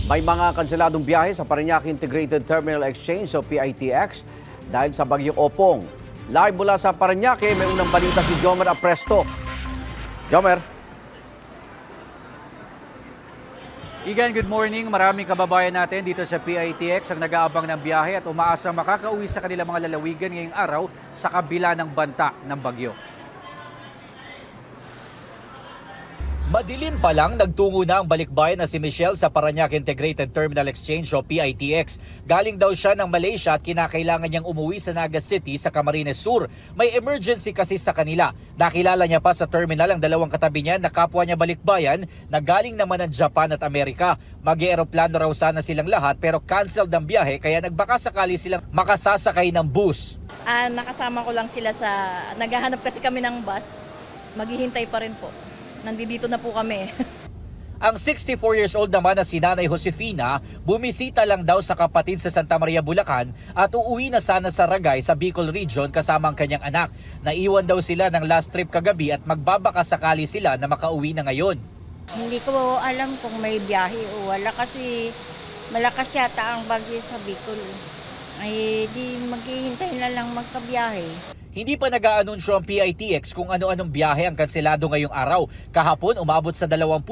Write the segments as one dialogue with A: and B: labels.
A: May mga kanseladong biyahe sa Parañaque Integrated Terminal Exchange o PITX dahil sa bagyong Opong. Live mula sa Parañaque, may unang balita si Jomer Apresto. Jomer.
B: Igan, good morning. Maraming kababayan natin dito sa PITX ang nag-aabang ng biyahe at umaasang makakauwi sa kanilang mga lalawigan ngayong araw sa kabila ng banta ng bagyo. Madilim pa lang, nagtungo na ang balikbayan na si Michelle sa Parañaque Integrated Terminal Exchange o PITX. Galing daw siya ng Malaysia at kinakailangan niyang umuwi sa Naga City sa Camarines Sur. May emergency kasi sa kanila. Nakilala niya pa sa terminal ang dalawang katabi niya na kapwa niya balikbayan na galing naman ng Japan at Amerika. Mag-eroplano raw sana silang lahat pero canceled ang biyahe kaya nagbaka sakali silang makasasakay ng bus.
C: Nakasama ko lang sila sa... Naghahanap kasi kami ng bus. Maghihintay pa rin po. Nandito na po kami.
B: Ang 64 years old naman na si Nanay Josefina, bumisita lang daw sa kapatid sa Santa Maria, Bulacan at uuwi na sana sa Ragay sa Bicol Region kasama ang kanyang anak. Naiwan daw sila ng last trip kagabi at magbabaka sakali sila na makauwi na ngayon.
D: Hindi ko alam kung may biyahe o wala kasi malakas yata ang bagyo sa Bicol. Ay di maghihintay na lang magkabiyahe.
B: Hindi pa nag-aanunsyo ang PITX kung ano-anong biyahe ang kanselado ngayong araw. Kahapon, umabot sa 28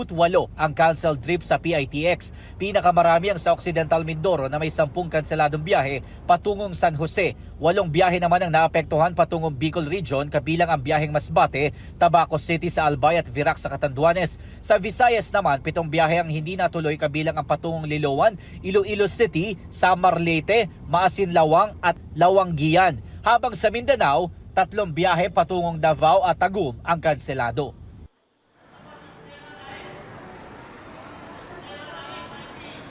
B: ang canceled trip sa PITX. Pinakamarami ang sa Occidental Mindoro na may 10 kanseladong biyahe patungong San Jose. 8 biyahe naman ang naapektuhan patungong Bicol Region, kabilang ang biyaheng Masbate, Tabaco City sa Albay at Virac sa Catanduanes. Sa Visayas naman, 7 biyahe ang hindi natuloy, kabilang ang patungong Liloan, Iloilo City, Samar Leyte, Maasinlawang at Lawanggian. Habang sa Mindanao, 3 biyahe patungong Davao at Tagum ang kanselado.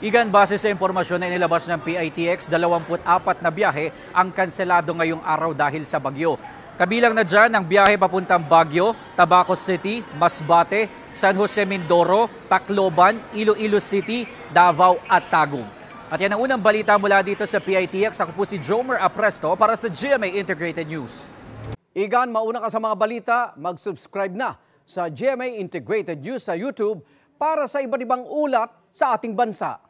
B: Igan, base sa impormasyon na inilabas ng PITX, 24 na biyahe ang kanselado ngayong araw dahil sa bagyo. Kabilang na dyan ang biyahe papuntang Baguio, Tabaco City, Masbate, San Jose Mindoro, Tacloban, Iloilo City, Davao at Tagum. At yan ang unang balita mula dito sa PITX. Ako po si Jomer Apresto para sa GMA Integrated News.
A: Igan, mauna ka sa mga balita, mag-subscribe na sa GMA Integrated News sa YouTube para sa iba't ibang ulat sa ating bansa.